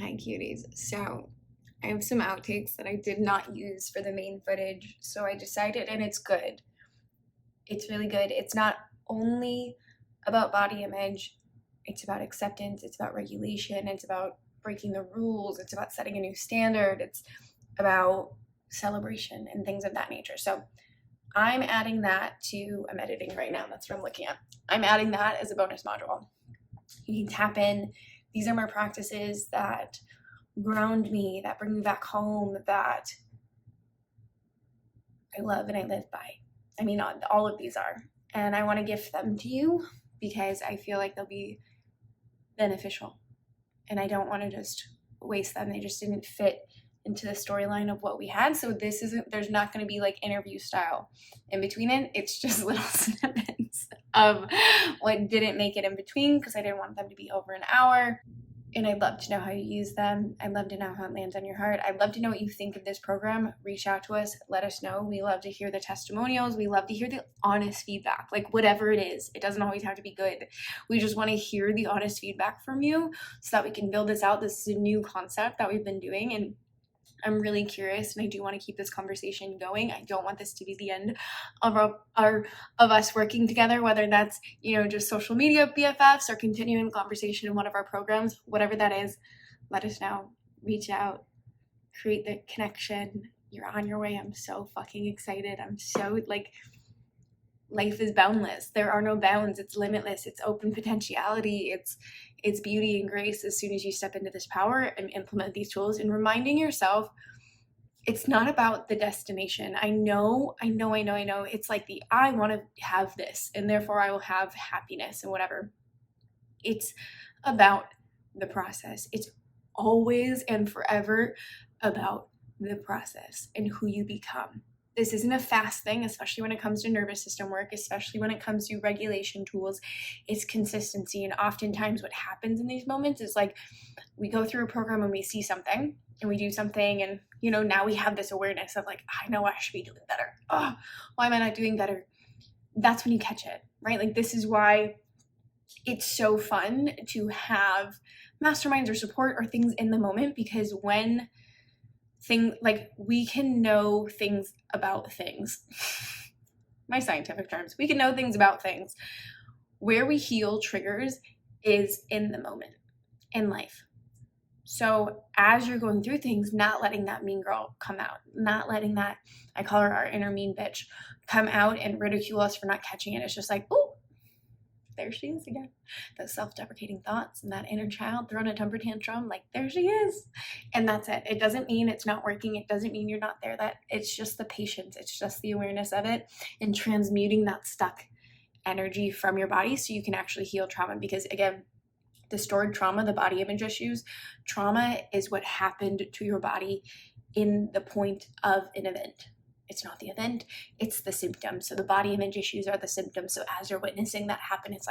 Hi, cuties. So, I have some outtakes that I did not use for the main footage, so I decided, and it's good. It's really good. It's not only about body image, it's about acceptance, it's about regulation, it's about breaking the rules, it's about setting a new standard, it's about celebration and things of that nature. So, I'm adding that to, I'm editing right now, that's what I'm looking at. I'm adding that as a bonus module. You can tap in. These are my practices that ground me, that bring me back home, that I love and I live by. I mean, all of these are. And I want to gift them to you because I feel like they'll be beneficial. And I don't want to just waste them. They just didn't fit into the storyline of what we had. So this isn't, there's not going to be like interview style in between it. It's just little snippets of what didn't make it in between because I didn't want them to be over an hour. And I'd love to know how you use them. I'd love to know how it lands on your heart. I'd love to know what you think of this program. Reach out to us. Let us know. We love to hear the testimonials. We love to hear the honest feedback, like whatever it is. It doesn't always have to be good. We just want to hear the honest feedback from you so that we can build this out. This is a new concept that we've been doing, and I'm really curious, and I do want to keep this conversation going. I don't want this to be the end of of us working together, whether that's, just social media BFFs or continuing conversation in one of our programs, whatever that is. Let us know. Reach out. Create the connection. You're on your way. I'm so fucking excited. I'm so life is boundless. There are no bounds. It's limitless. It's open potentiality. It's beauty and grace as soon as you step into this power and implement these tools, and reminding yourself it's not about the destination. I know. It's like I want to have this and therefore I will have happiness and whatever. It's about the process. It's always and forever about the process and who you become. This isn't a fast thing, especially when it comes to nervous system work, especially when it comes to regulation tools. It's consistency. And oftentimes what happens in these moments is we go through a program and we see something and we do something and, now we have this awareness of I know I should be doing better. Oh, why am I not doing better? That's when you catch it, right? This is why it's so fun to have masterminds or support or things in the moment, because when we can know things about things. My scientific terms. We can know things about things. Where we heal triggers is in the moment in life. So as you're going through things, not letting that mean girl come out, not letting that, I call her our inner mean bitch, come out and ridicule us for not catching it. It's just oh, there she is again. Those self-deprecating thoughts and that inner child throwing a temper tantrum, there she is. And that's it. It doesn't mean it's not working. It doesn't mean you're not there. That it's just the patience. It's just the awareness of it and transmuting that stuck energy from your body so you can actually heal trauma. Because again, the stored trauma, the body image issues, trauma is what happened to your body in the point of an event. It's not the event, it's the symptom. So the body image issues are the symptoms. So as you're witnessing that happen, it's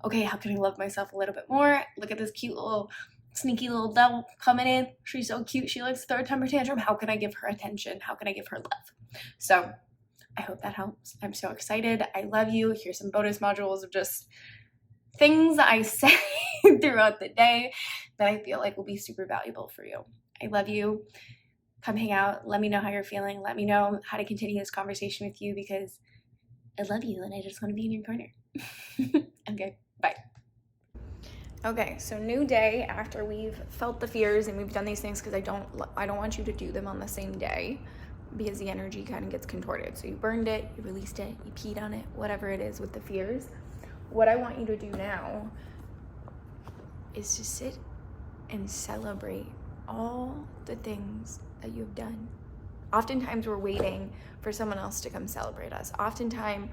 okay, how can I love myself a little bit more? Look at this cute little, sneaky little devil coming in. She's so cute. She likes to throw a temper tantrum. How can I give her attention? How can I give her love? So I hope that helps. I'm so excited. I love you. Here's some bonus modules of just things I say throughout the day that I feel will be super valuable for you. I love you. Come hang out. Let me know how you're feeling. Let me know how to continue this conversation with you because I love you and I just want to be in your corner. Okay, bye. Okay, so new day after we've felt the fears and we've done these things, because I don't want you to do them on the same day because the energy kind of gets contorted. So you burned it, you released it, you peed on it, whatever it is with the fears. What I want you to do now is to sit and celebrate all the things that you've done. Oftentimes we're waiting for someone else to come celebrate us. Oftentimes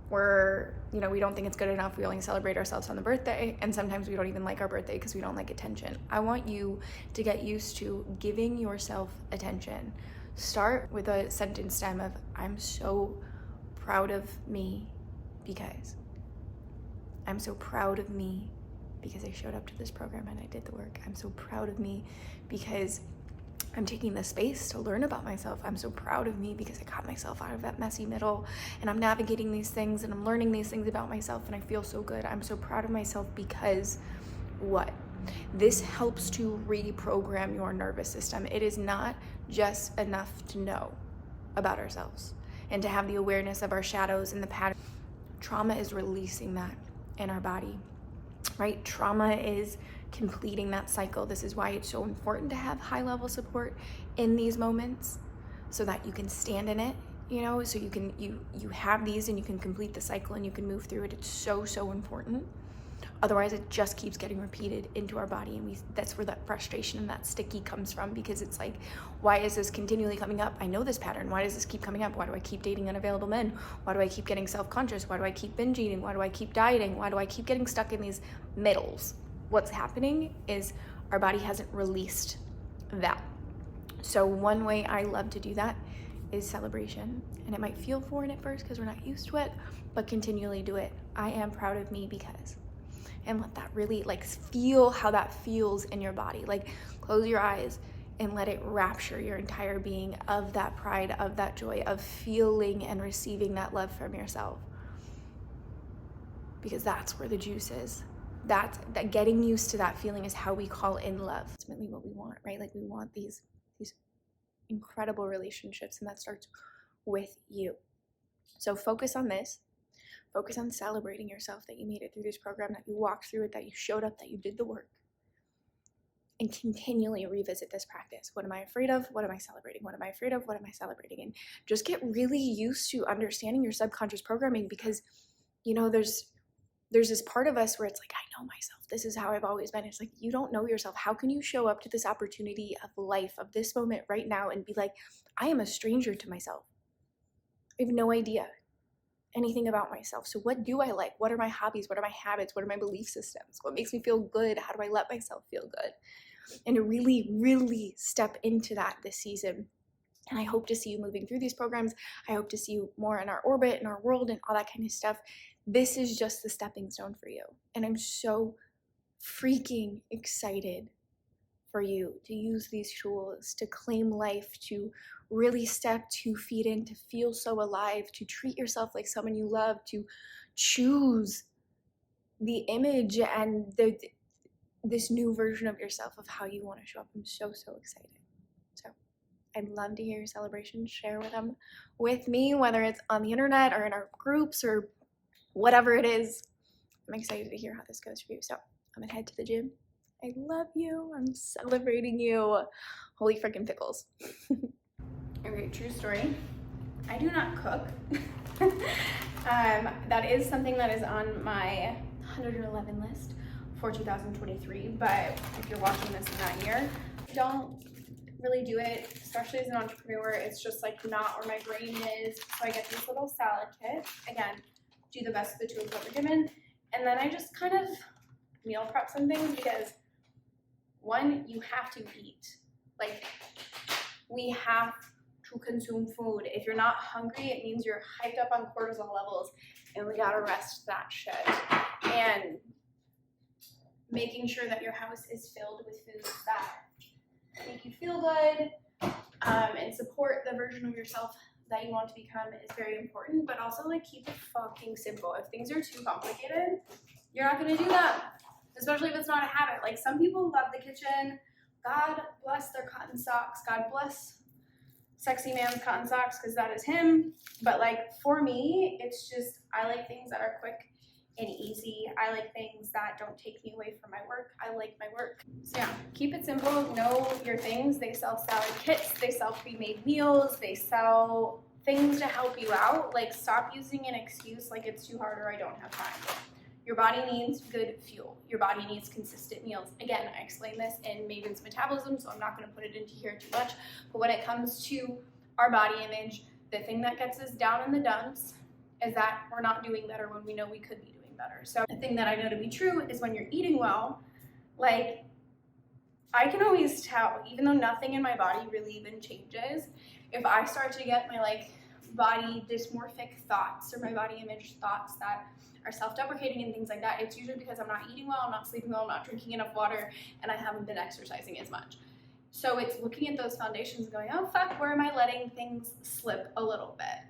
we don't think it's good enough. We only celebrate ourselves on the birthday, and sometimes we don't even like our birthday because we don't like attention. I want you to get used to giving yourself attention. Start with a sentence stem of, I'm so proud of me because. I'm so proud of me because I showed up to this program and I did the work. I'm so proud of me because I'm taking the space to learn about myself. I'm so proud of me because I got myself out of that messy middle and I'm navigating these things and I'm learning these things about myself and I feel so good. I'm so proud of myself because what? This helps to reprogram your nervous system. It is not just enough to know about ourselves and to have the awareness of our shadows and the pattern. Trauma is releasing that in our body, right? Trauma is completing that cycle. This is why it's so important to have high-level support in these moments so that you can stand in it, you know, so you have these and you can complete the cycle and you can move through it. It's so important. Otherwise, it just keeps getting repeated into our body, and that's where that frustration and that sticky comes from, because it's like, why is this continually coming up? I know this pattern. Why does this keep coming up? Why do I keep dating unavailable men? Why do I keep getting self-conscious? Why do I keep binge eating? Why do I keep dieting? Why do I keep getting stuck in these middles? What's happening is our body hasn't released that. So one way I love to do that is celebration. And it might feel foreign at first because we're not used to it, but continually do it. I am proud of me because. And let that really, like, feel how that feels in your body. Like, close your eyes and let it rapture your entire being of that pride, of that joy, of feeling and receiving that love from yourself. Because that's where the juice is. That getting used to that feeling is how we call in love. Ultimately what we want, right? Like, we want these incredible relationships, and that starts with you. So focus on this. Focus on celebrating yourself, that you made it through this program, that you walked through it, that you showed up, that you did the work. And continually revisit this practice. What am I afraid of? What am I celebrating? What am I afraid of? What am I celebrating? And just get really used to understanding your subconscious programming, because, you know, there's this part of us where it's like, I know myself. This is how I've always been. It's like, you don't know yourself. How can you show up to this opportunity of life, of this moment right now, and be like, I am a stranger to myself. I have no idea anything about myself. So what do I like? What are my hobbies? What are my habits? What are my belief systems? What makes me feel good? How do I let myself feel good? And to really, really step into that this season. And I hope to see you moving through these programs. I hope to see you more in our orbit, in our world, and all that kind of stuff. This is just the stepping stone for you. And I'm so freaking excited for you to use these tools, to claim life, to really step 2 feet in, to feel so alive, to treat yourself like someone you love, to choose the image and this new version of yourself, of how you want to show up. I'm so excited. So I'd love to hear your celebrations. Share them with me, whether it's on the internet or in our groups or whatever it is. I'm excited to hear how this goes for you. So I'm gonna head to the gym. I love you. I'm celebrating you. Holy freaking pickles. Okay, true story. I do not cook. That is something that is on my 111 list for 2023, but if you're watching this in that year, don't really do it, especially as an entrepreneur. It's just like not where my brain is. So I get these little salad kits. Again, do the best with the tools that we're given. And then I just kind of meal prep some things, because one, you have to eat. Like, we have to consume food. If you're not hungry, it means you're hyped up on cortisol levels, and we gotta rest that shit. And making sure that your house is filled with foods that make you feel good, and support the version of yourself that you want to become is very important. But also, like, keep it fucking simple. If things are too complicated, you're not gonna do that, especially if it's not a habit. Like, some people love the kitchen. God bless their cotton socks. God bless sexy man's cotton socks, because that is him. But like, for me, it's just, I like things that are quick and easy. I like things that don't take me away from my work. I like my work. So yeah, keep it simple. Know your things. They sell salad kits. They sell pre-made meals. They sell things to help you out. Like, stop using an excuse like it's too hard or I don't have time. Your body needs good fuel. Your body needs consistent meals. Again, I explained this in Maven's Metabolism, so I'm not going to put it into here too much. But when it comes to our body image, the thing that gets us down in the dumps is that we're not doing better when we know we could be doing better. So the thing that I know to be true is when you're eating well, like, I can always tell, even though nothing in my body really even changes, if I start to get my, like, body dysmorphic thoughts or my body image thoughts that are self-deprecating and things like that, it's usually because I'm not eating well, I'm not sleeping well, I'm not drinking enough water, and I haven't been exercising as much. So it's looking at those foundations and going, oh fuck, where am I letting things slip a little bit?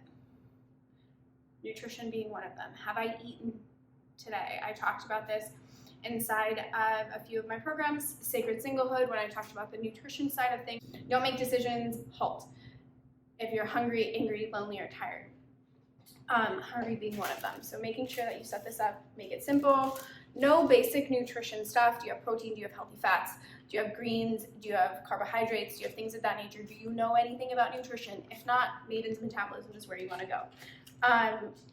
Nutrition being one of them. Have I eaten today? I talked about this inside of a few of my programs, Sacred Singlehood, when I talked about the nutrition side of things. Don't make decisions, halt. If you're hungry, angry, lonely, or tired. Hungry being one of them. So making sure that you set this up, make it simple. No basic nutrition stuff. Do you have protein? Do you have healthy fats? Do you have greens? Do you have carbohydrates? Do you have things of that nature? Do you know anything about nutrition? If not, Maiden's Metabolism is where you want to go.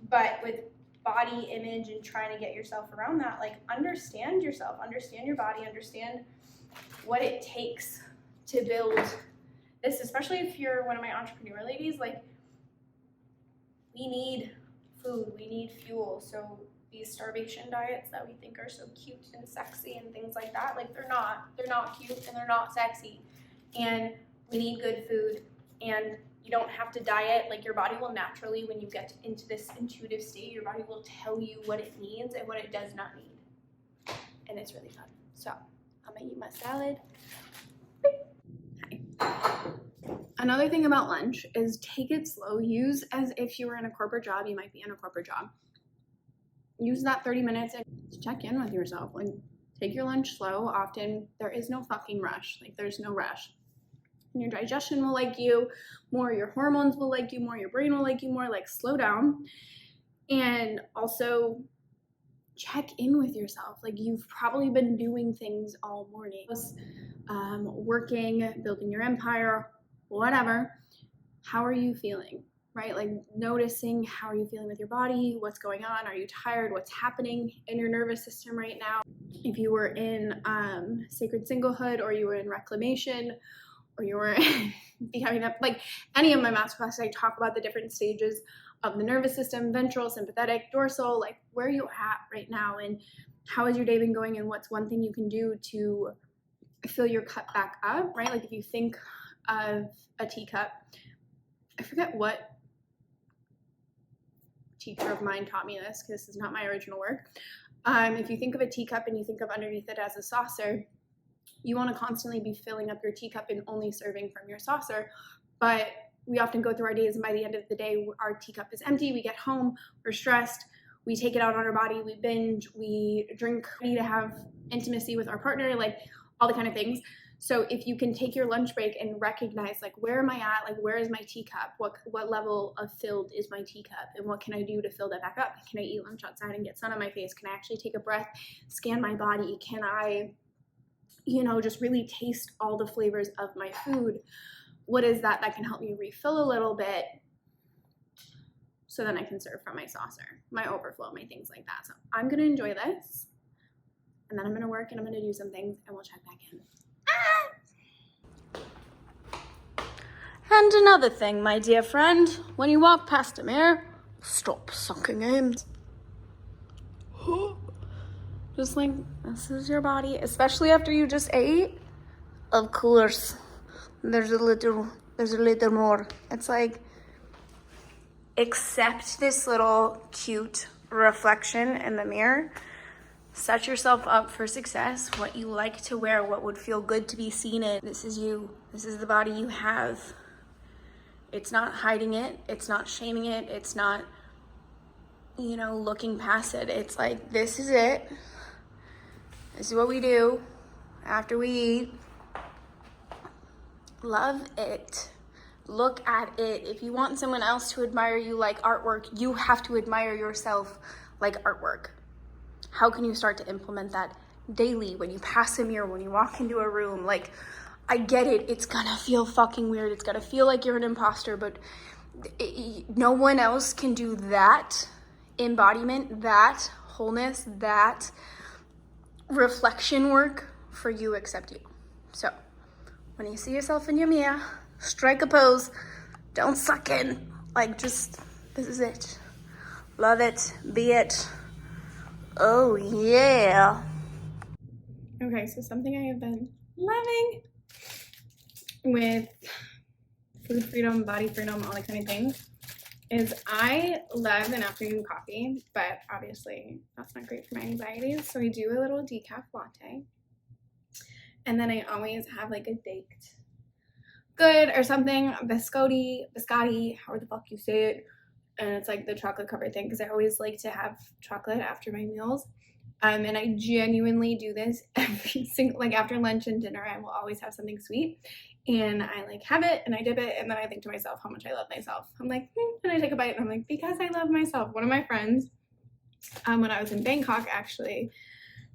But with body image and trying to get yourself around that, like, understand yourself, understand your body, understand what it takes to build this, especially if you're one of my entrepreneur ladies. Like, we need food, we need fuel. So these starvation diets that we think are so cute and sexy and things like that, like, they're not cute and they're not sexy. And we need good food, and you don't have to diet. Like, your body will naturally, when you get into this intuitive state, your body will tell you what it needs and what it does not need. And it's really fun. So I'm gonna eat my salad. Another thing about lunch is take it slow. Use as if you were in a corporate job. You might be in a corporate job. Use that 30 minutes and check in with yourself. Like, take your lunch slow. Often there is no fucking rush. Like, there's no rush. And your digestion will like you more. Your hormones will like you more. Your brain will like you more. Like, slow down. And also check in with yourself. Like, you've probably been doing things all morning. Working, building your empire, whatever. How are you feeling, right? Like, noticing how are you feeling with your body, what's going on, are you tired, what's happening in your nervous system right now. If you were in Sacred Singlehood, or you were in Reclamation, or you were becoming up, like, any of my masterclasses, I talk about the different stages of the nervous system: ventral, sympathetic, dorsal. Like, where are you at right now, and how has your day been going, and what's one thing you can do to fill your cup back up, right? Like, if you think of a teacup, I forget what teacher of mine taught me this, because this is not my original work. If you think of a teacup and you think of underneath it as a saucer, you want to constantly be filling up your teacup and only serving from your saucer. But we often go through our days, and by the end of the day, our teacup is empty. We get home, we're stressed, we take it out on our body, we binge, we drink, we need to have intimacy with our partner, like, all the kind of things. So if you can take your lunch break and recognize, like, where am I at? Like, where is my teacup? What level of filled is my teacup? And what can I do to fill that back up? Can I eat lunch outside and get sun on my face? Can I actually take a breath, scan my body? Can I, just really taste all the flavors of my food? What is that can help me refill a little bit, so then I can serve from my saucer, my overflow, my things like that. So I'm going to enjoy this, and then I'm going to work, and I'm going to do some things, and we'll check back in. And another thing, my dear friend, when you walk past a mirror, stop sucking in. Just like, this is your body, especially after you just ate. Of course, there's a little more. It's like, accept this little cute reflection in the mirror. Set yourself up for success. What you like to wear, what would feel good to be seen in. This is you. This is the body you have. It's not hiding it. It's not shaming it. It's not, looking past it. It's like, this is it. This is what we do after we eat. Love it. Look at it. If you want someone else to admire you like artwork, you have to admire yourself like artwork. How can you start to implement that daily when you pass a mirror, when you walk into a room? Like, I get it. It's gonna feel fucking weird. It's gonna feel like you're an imposter, but no one else can do that embodiment, that wholeness, that reflection work for you except you. So when you see yourself in your mirror, strike a pose. Don't suck in. Like, just, this is it. Love it. Be it. Oh, yeah. Okay, so something I have been loving with food freedom, body freedom, all that kind of things, is I love an afternoon coffee, but obviously that's not great for my anxiety. So I do a little decaf latte. And then I always have like a baked good or something, biscotti, however the fuck you say it. And it's like the chocolate covered thing, because I always like to have chocolate after my meals. And I genuinely do this every single, like after lunch and dinner, I will always have something sweet. And I like have it and I dip it. And then I think to myself how much I love myself. I'm like, and I take a bite and I'm like, because I love myself. One of my friends, when I was in Bangkok, actually,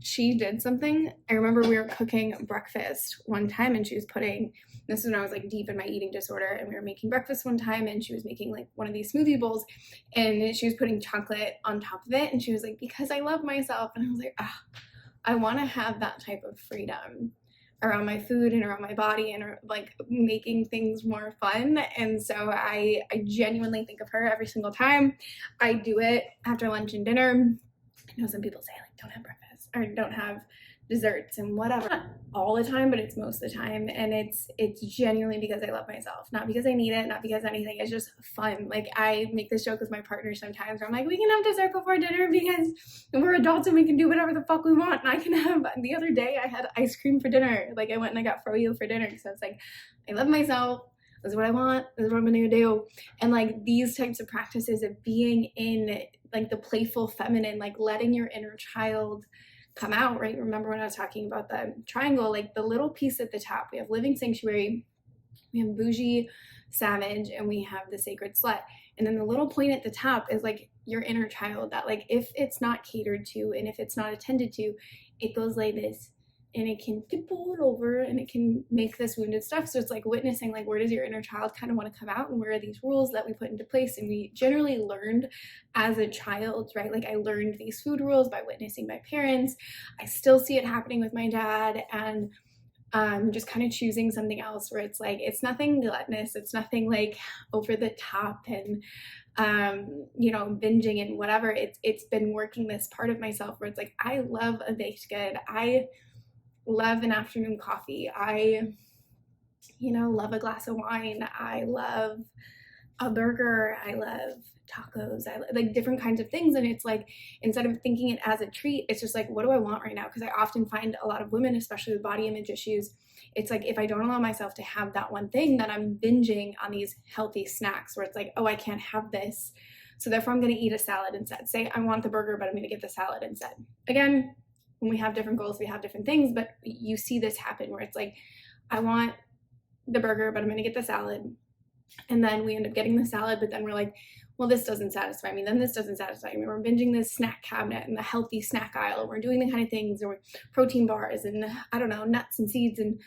she did something. I remember we were cooking breakfast one time and she was putting, this is when I was like deep in my eating disorder, and we were making breakfast one time and she was making like one of these smoothie bowls and she was putting chocolate on top of it and she was like, because I love myself. And I was like, ah, I want to have that type of freedom around my food and around my body and like making things more fun. And so I genuinely think of her every single time. I do it after lunch and dinner. I know some people say like don't have breakfast or don't have desserts and whatever. Not all the time, but it's most of the time. And it's genuinely because I love myself, not because I need it, not because anything. It's just fun. Like I make this joke with my partner sometimes where I'm like, we can have dessert before dinner because we're adults and we can do whatever the fuck we want. And I can have, the other day I had ice cream for dinner. Like I went and I got froyo for dinner. So it's like, I love myself. This is what I want. This is what I'm gonna do. And like these types of practices of being in like the playful feminine, like letting your inner child come out, right? Remember when I was talking about the triangle, like the little piece at the top, we have living sanctuary, we have bougie savage, and we have the sacred slut. And then the little point at the top is like your inner child that like if it's not catered to and if it's not attended to, it goes like this and it can tipple over and it can make this wounded stuff. So it's like witnessing like where does your inner child kind of want to come out and where are these rules that we put into place. And we generally learned as a child, right? Like I learned these food rules by witnessing my parents. I still see it happening with my dad, and just kind of choosing something else where it's like it's nothing gluttonous, it's nothing like over the top and you know, binging and whatever. It's been working this part of myself where it's like I love a baked good, I love an afternoon coffee, I, you know, love a glass of wine, I love a burger, I love tacos, I like different kinds of things. And it's like instead of thinking it as a treat, it's just like what do I want right now? Because I often find a lot of women, especially with body image issues, it's like if I don't allow myself to have that one thing, then I'm binging on these healthy snacks where it's like, oh, I can't have this, so therefore I'm going to eat a salad instead. Say I want the burger, but I'm going to get the salad instead. Again, when we have different goals, we have different things, but you see this happen where it's like, I want the burger, but I'm going to get the salad. And then we end up getting the salad, but then we're like, well, this doesn't satisfy me. Then this doesn't satisfy me. We're binging this snack cabinet and the healthy snack aisle. We're doing the kind of things, or protein bars and I don't know, nuts and seeds and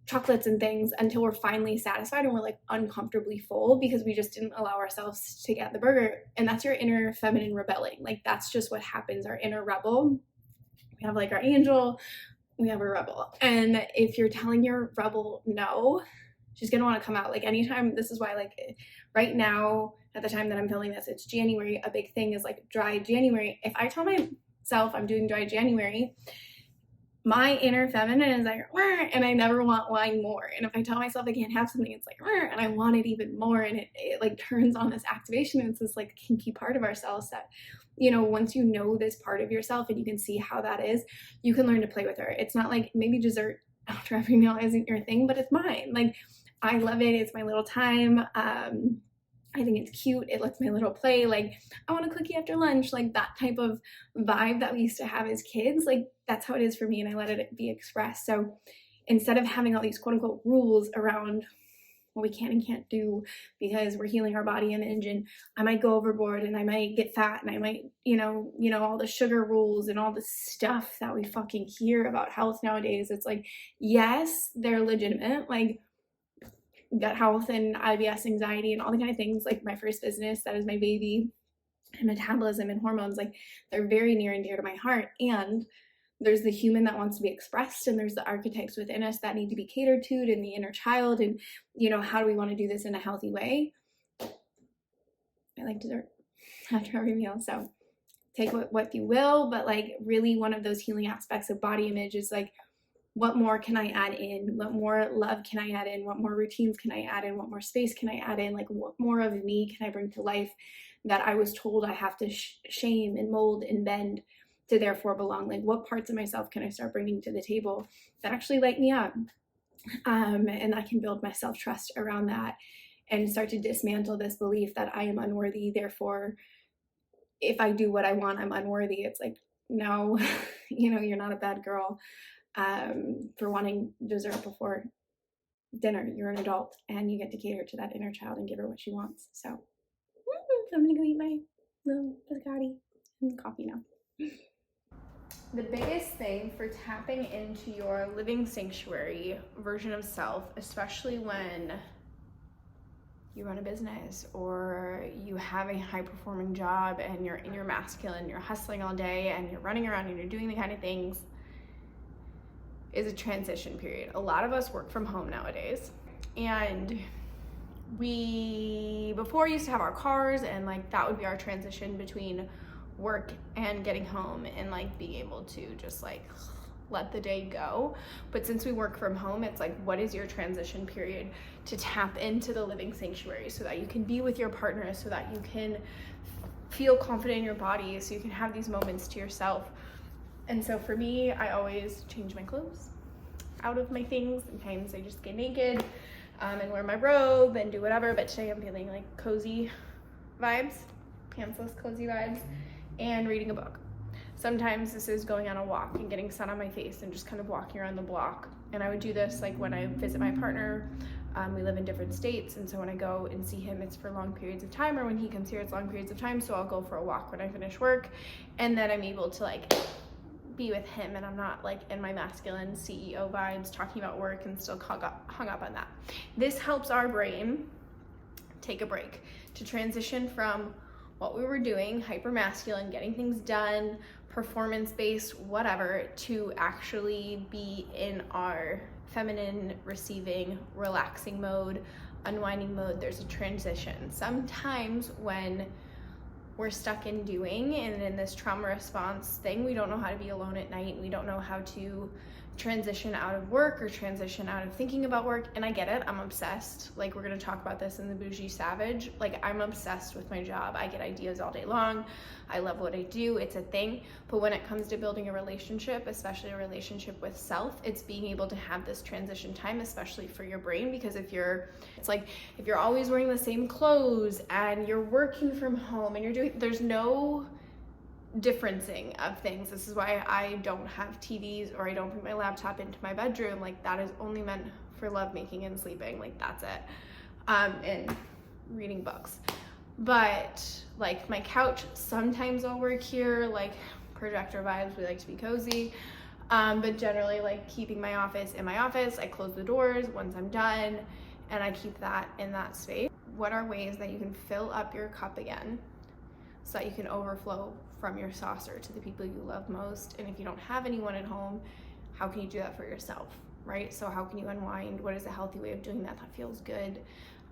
chocolates and things until we're finally satisfied and we're like uncomfortably full because we just didn't allow ourselves to get the burger. And that's your inner feminine rebelling. Like that's just what happens. Our inner rebel. We have like our angel, we have a rebel. And if you're telling your rebel no, she's gonna want to come out. Like anytime, this is why like right now at the time that I'm filming this, it's January. A big thing is like dry January. If I tell myself I'm doing dry January, my inner feminine is like, and I never want wine more. And if I tell myself I can't have something, it's like, and I want it even more. And it like turns on this activation. And it's this like kinky part of ourselves that, you know, once you know this part of yourself and you can see how that is, you can learn to play with her. It's not like maybe dessert after every meal isn't your thing, but it's mine. Like I love it. It's my little time. I think it's cute. It lets my little play. Like I want a cookie after lunch, like that type of vibe that we used to have as kids. Like that's how it is for me, and I let it be expressed. So instead of having all these quote unquote rules around what we can and can't do because we're healing our body image, and I might go overboard and I might get fat and I might, you know, all the sugar rules and all the stuff that we fucking hear about health nowadays. It's like, yes, they're legitimate. Like gut health and IBS, anxiety, and all the kind of things, like my first business, that is my baby, and metabolism and hormones, like they're very near and dear to my heart. And there's the human that wants to be expressed, and there's the archetypes within us that need to be catered to, and the inner child, and you know, how do we want to do this in a healthy way? I like dessert after every meal, so take what you will, but like really one of those healing aspects of body image is like, what more can I add in? What more love can I add in? What more routines can I add in? What more space can I add in? Like what more of me can I bring to life that I was told I have to shame and mold and bend to therefore belong? Like what parts of myself can I start bringing to the table that actually light me up? And I can build my self-trust around that and start to dismantle this belief that I am unworthy. Therefore, if I do what I want, I'm unworthy. It's like, no, you're not a bad girl for wanting dessert before dinner. You're an adult and you get to cater to that inner child and give her what she wants. So I'm gonna go eat my little biscotti and coffee now. The biggest thing for tapping into your living sanctuary version of self, especially when you run a business or you have a high performing job and you're in your masculine, you're hustling all day and you're running around and you're doing the kind of things, is a transition period. A lot of us work from home nowadays, and we before used to have our cars, and like that would be our transition between work and getting home and like being able to just like let the day go. But since we work from home, it's like, what is your transition period to tap into the living sanctuary so that you can be with your partner, so that you can feel confident in your body, so you can have these moments to yourself. And so for me, I always change my clothes out of my things. Sometimes I just get naked and wear my robe and do whatever, but today I'm feeling like cozy vibes, pantsless cozy vibes, and reading a book. Sometimes this is going on a walk and getting sun on my face and just kind of walking around the block. And I would do this like when I visit my partner. We live in different states, and so when I go and see him, it's for long periods of time, or when he comes here, it's long periods of time. So I'll go for a walk when I finish work, and then I'm able to like be with him, and I'm not like in my masculine CEO vibes talking about work and still hung up on that. This helps our brain take a break to transition from what we were doing, hyper masculine, getting things done, performance-based, whatever, to actually be in our feminine, receiving, relaxing mode, unwinding mode. There's a transition. Sometimes when we're stuck in doing and in this trauma response thing, we don't know how to be alone at night. We don't know how to transition out of work or transition out of thinking about work. And I get it, I'm obsessed. Like, we're gonna talk about this in the Bougie Savage. Like, I'm obsessed with my job. I get ideas all day long. I love what I do, it's a thing. But when it comes to building a relationship, especially a relationship with self, it's being able to have this transition time, especially for your brain. Because if you're always wearing the same clothes and you're working from home and there's no differencing of things. This is why I don't have TVs, or I don't bring my laptop into my bedroom. Like, that is only meant for lovemaking and sleeping. Like, that's it. And reading books. But like my couch, sometimes I'll work here, like projector vibes, we like to be cozy. But generally, like, keeping my office in my office. I close the doors once I'm done, and I keep that in that space. What are ways that you can fill up your cup again so that you can overflow from your saucer to the people you love most? And if you don't have anyone at home, how can you do that for yourself, right? So how can you unwind? What is a healthy way of doing that that feels good?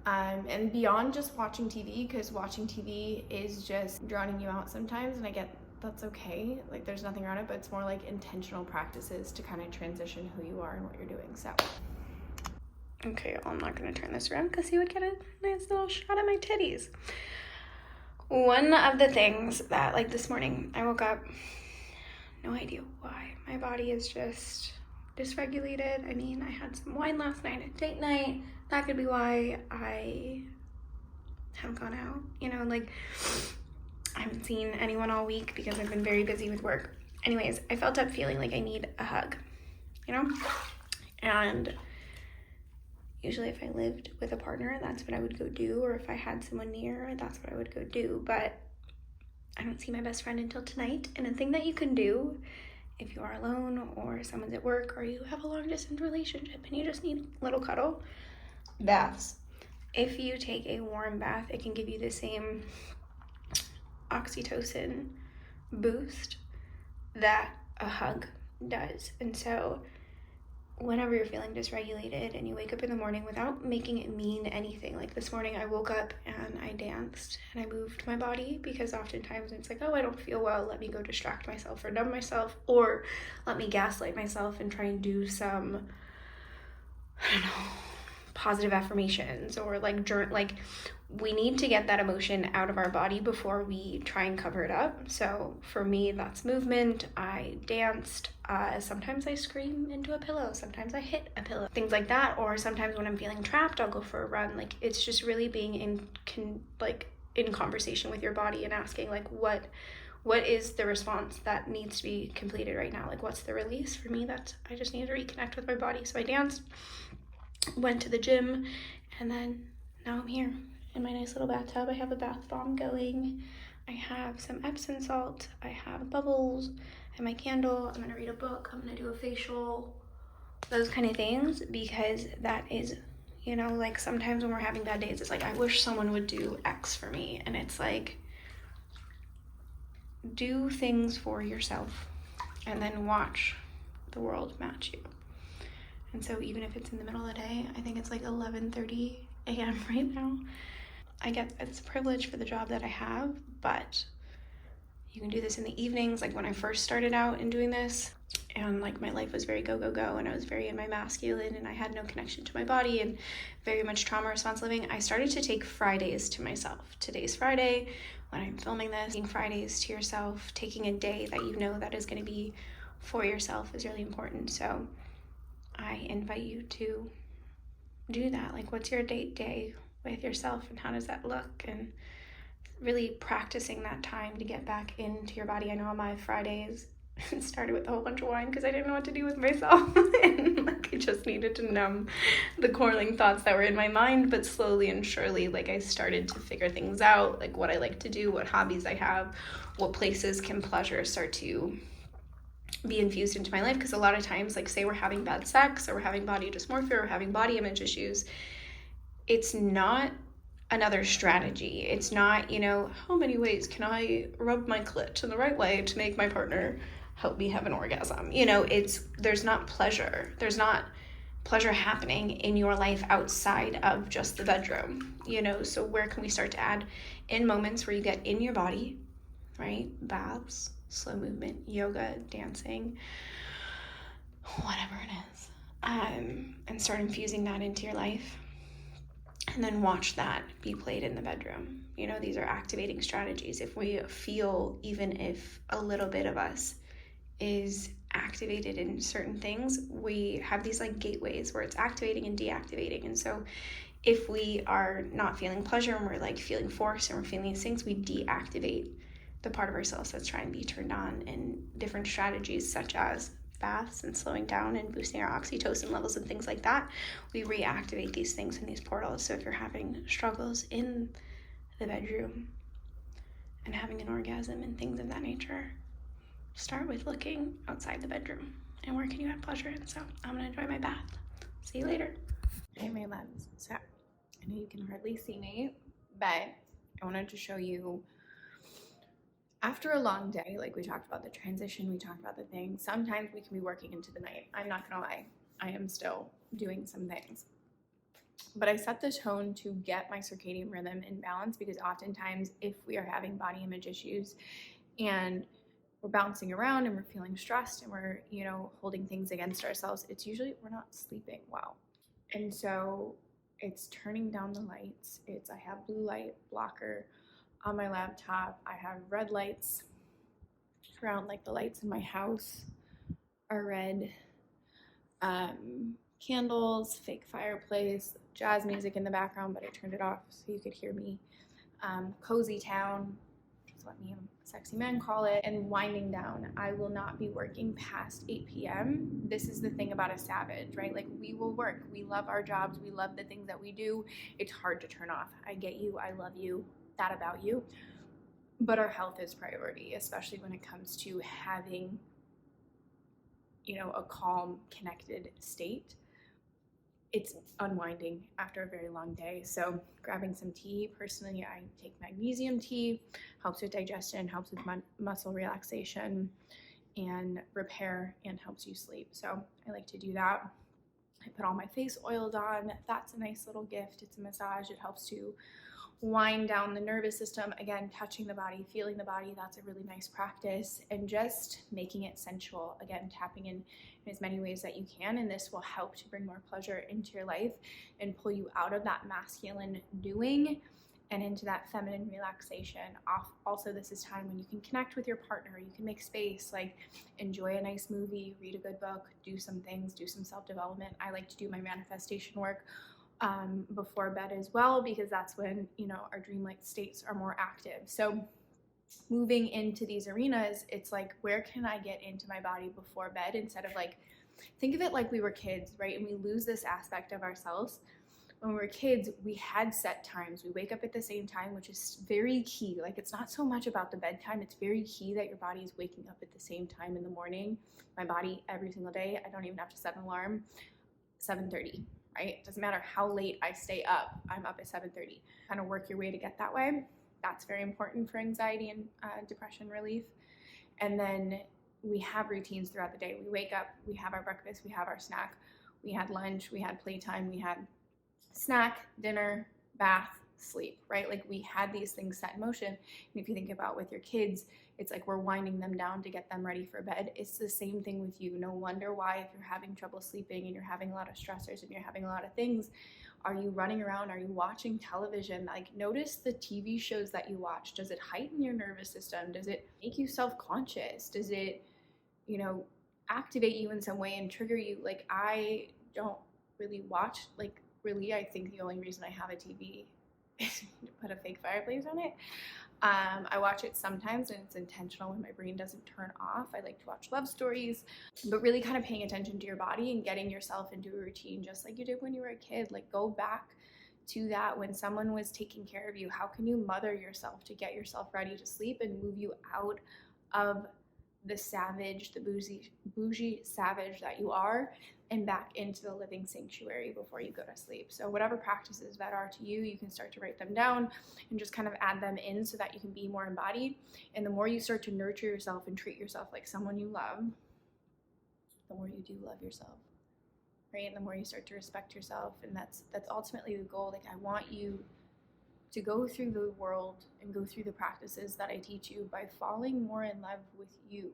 And beyond just watching TV, because watching TV is just drowning you out sometimes, and I get that's okay. Like, there's nothing around it, but it's more like intentional practices to kind of transition who you are and what you're doing. So okay, well, I'm not gonna turn this around because you would get a nice little shot of my titties. One of the things that, like, this morning I woke up, no idea why, my body is just dysregulated. I mean, I had some wine last night at date night. That could be why I haven't gone out, like, I haven't seen anyone all week because I've been very busy with work. Anyways, I felt up feeling like I need a hug, and usually if I lived with a partner, that's what I would go do, or if I had someone near, that's what I would go do. But I don't see my best friend until tonight. And a thing that you can do if you are alone, or someone's at work, or you have a long distance relationship and you just need a little cuddle, baths. If you take a warm bath, it can give you the same oxytocin boost that a hug does. And so whenever you're feeling dysregulated and you wake up in the morning, without making it mean anything, like this morning I woke up and I danced and I moved my body, because oftentimes it's like, oh, I don't feel well, let me go distract myself or numb myself, or let me gaslight myself and try and do some, I don't know, positive affirmations, or like we need to get that emotion out of our body before we try and cover it up. So for me, that's movement. I danced. Sometimes I scream into a pillow. Sometimes I hit a pillow. Things like that. Or sometimes when I'm feeling trapped, I'll go for a run. Like, it's just really being in conversation with your body and asking, like, what what is the response that needs to be completed right now? Like, what's the release? For me, that's, I just need to reconnect with my body. So I danced, went to the gym, and then now I'm here in my nice little bathtub. I have a bath bomb going. I have some Epsom salt. I have bubbles. I have my candle. I'm gonna read a book. I'm gonna do a facial. Those kind of things, because that is, you know, like sometimes when we're having bad days, it's like, I wish someone would do X for me. And it's like, do things for yourself and then watch the world match you. And so even if it's in the middle of the day, I think it's like 11:30 a.m. right now. I get it's a privilege for the job that I have, but you can do this in the evenings. Like when I first started out in doing this, and like my life was very go, go, go, and I was very in my masculine, and I had no connection to my body and very much trauma response living, I started to take Fridays to myself. Today's Friday, when I'm filming this, taking Fridays to yourself, taking a day that you know that is going to be for yourself is really important. So I invite you to do that. Like, what's your date day with yourself, and how does that look? And really practicing that time to get back into your body. I know on my Fridays, it started with a whole bunch of wine because I didn't know what to do with myself. And like I just needed to numb the quarreling thoughts that were in my mind. But slowly and surely, like I started to figure things out, like what I like to do, what hobbies I have, what places can pleasure start to be infused into my life. Because a lot of times, like say we're having bad sex, or we're having body dysmorphia, or having body image issues, it's not another strategy. It's not, you know, how many ways can I rub my clit in the right way to make my partner help me have an orgasm? You know, there's not pleasure. There's not pleasure happening in your life outside of just the bedroom, you know? So where can we start to add in moments where you get in your body, right? Baths, slow movement, yoga, dancing, whatever it is, and start infusing that into your life. And then watch that be played in the bedroom. You know, these are activating strategies. If we feel, even if a little bit of us is activated in certain things, we have these like gateways where it's activating and deactivating. And so if we are not feeling pleasure and we're like feeling force and we're feeling these things, we deactivate the part of ourselves that's trying to be turned on. And different strategies such as baths and slowing down and boosting our oxytocin levels and things like that, we reactivate these things in these portals. So if you're having struggles in the bedroom and having an orgasm and things of that nature, start with looking outside the bedroom and where can you have pleasure. And so I'm gonna enjoy my bath. See you later. Hey, my loves. So I know you can hardly see me, but I wanted to show you, after a long day, like we talked about the transition, we talked about the things, sometimes we can be working into the night. I'm not gonna lie, I am still doing some things. But I set the tone to get my circadian rhythm in balance, because oftentimes if we are having body image issues and we're bouncing around and we're feeling stressed and we're, you know, holding things against ourselves, it's usually we're not sleeping well. And so it's turning down the lights. I have blue light blocker on my laptop. I have red lights around, like the lights in my house are red. Candles, fake fireplace, jazz music in the background, but I turned it off so you could hear me. Cozy town, is what me and sexy men call it. And winding down. I will not be working past 8 p.m. This is the thing about a savage, right? Like, we will work. We love our jobs. We love the things that we do. It's hard to turn off. I get you. I love you. That about you. But our health is priority, especially when it comes to having, you know, a calm, connected state. It's unwinding after a very long day. So grabbing some tea. Personally, I take magnesium tea, helps with digestion, helps with muscle relaxation and repair, and helps you sleep. So I like to do that. I put all my face oils on. That's a nice little gift. It's a massage. It helps to wind down the nervous system. Again, touching the body, feeling the body, that's a really nice practice. And just making it sensual. Again, tapping in as many ways that you can, and this will help to bring more pleasure into your life and pull you out of that masculine doing and into that feminine relaxation. Also, this is time when you can connect with your partner. You can make space, like enjoy a nice movie, read a good book, do some things, do some self-development. I like to do my manifestation work before bed as well, because that's when, you know, our dreamlike states are more active. So moving into these arenas, it's like, where can I get into my body before bed, instead of like, think of it like we were kids, right? And we lose this aspect of ourselves. When we were kids, we had set times. We wake up at the same time, which is very key. Like, it's not so much about the bedtime. It's very key that your body is waking up at the same time in the morning. My body, every single day, I don't even have to set an alarm, 7:30, right? It doesn't matter how late I stay up, I'm up at 7:30. Kind of work your way to get that way. That's very important for anxiety and depression relief. And then we have routines throughout the day. We wake up, we have our breakfast, we have our snack, we had lunch, we had playtime, we had snack, dinner, bath, sleep, right? Like, we had these things set in motion. And if you think about with your kids, it's like we're winding them down to get them ready for bed. It's the same thing with you. No wonder why, if you're having trouble sleeping and you're having a lot of stressors and you're having a lot of things, are you running around? Are you watching television? Like, notice the TV shows that you watch. Does it heighten your nervous system? Does it make you self-conscious? Does it, activate you in some way and trigger you? Like, I don't really watch, like, really, I think the only reason I have a TV is to put a fake fireplace on it. I watch it sometimes, and it's intentional when my brain doesn't turn off. I like to watch love stories, but really kind of paying attention to your body and getting yourself into a routine just like you did when you were a kid. Like, go back to that when someone was taking care of you. How can you mother yourself to get yourself ready to sleep and move you out of the savage, the bougie savage that you are, and back into the living sanctuary before you go to sleep. So whatever practices that are to you, you can start to write them down and just kind of add them in so that you can be more embodied. And the more you start to nurture yourself and treat yourself like someone you love, the more you do love yourself, right? And the more you start to respect yourself. And that's ultimately the goal. Like, I want you to go through the world and go through the practices that I teach you by falling more in love with you.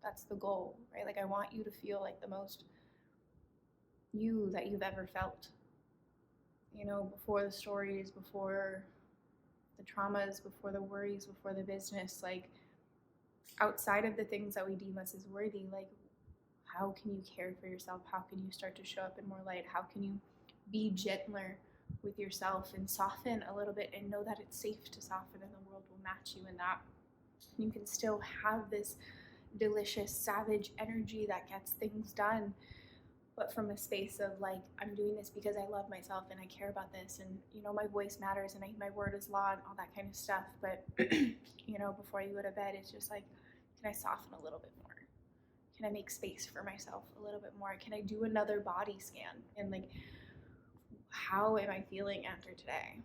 That's the goal, right? Like, I want you to feel like the most you that you've ever felt, before the stories, before the traumas, before the worries, before the business, like, outside of the things that we deem us as worthy, like, how can you care for yourself? How can you start to show up in more light? How can you be gentler with yourself and soften a little bit and know that it's safe to soften and the world will match you in that? You can still have this delicious, savage energy that gets things done, but from a space of like, I'm doing this because I love myself and I care about this, and my voice matters and my word is law and all that kind of stuff. But before you go to bed, it's just like, can I soften a little bit more? Can I make space for myself a little bit more? Can I do another body scan? And like, how am I feeling after today?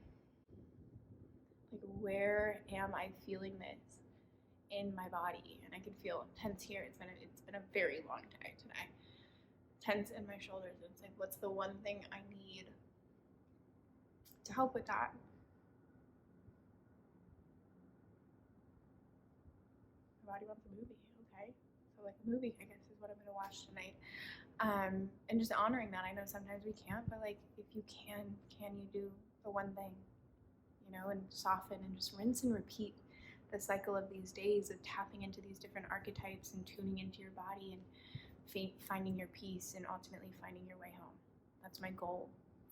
Like, where am I feeling this in my body? And I can feel tense here. It's been a very long day today. Tense in my shoulders. It's like, what's the one thing I need to help with that? My body wants a movie. Okay, so like a movie, I guess, is what I'm gonna watch tonight. And just honoring that. I know sometimes we can't, but like, if you can you do the one thing, and soften and just rinse and repeat the cycle of these days of tapping into these different archetypes and tuning into your body and finding your peace and ultimately finding your way home. That's my goal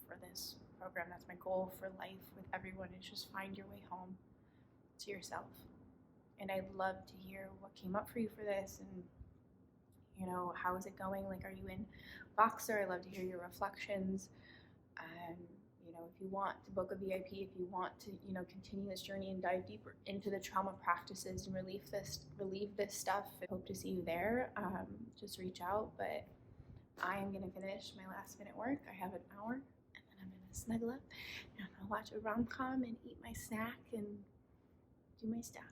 for this program. That's my goal for life with everyone, is just find your way home to yourself. And I'd love to hear what came up for you for this, and how is it going? Like, are you in Boxer? I'd love to hear your reflections. If you want to book a VIP, if you want to, continue this journey and dive deeper into the trauma practices and relieve this stuff, I hope to see you there. Just reach out. But I am going to finish my last minute work. I have an hour, and then I'm going to snuggle up and I'm going to watch a rom-com and eat my snack and do my stuff.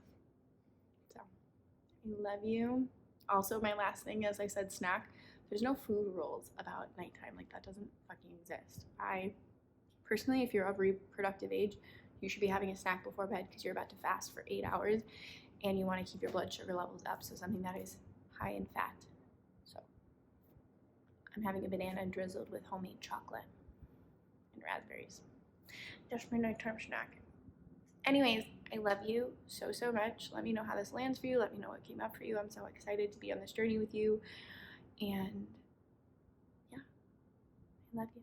So I love you. Also, my last thing, as I said, snack. There's no food rules about nighttime. Like, that doesn't fucking exist. Personally, if you're of reproductive age, you should be having a snack before bed because you're about to fast for 8 hours and you want to keep your blood sugar levels up. So something that is high in fat. So I'm having a banana drizzled with homemade chocolate and raspberries. Just my nighttime snack. Anyways, I love you so, so much. Let me know how this lands for you. Let me know what came up for you. I'm so excited to be on this journey with you. And yeah, I love you.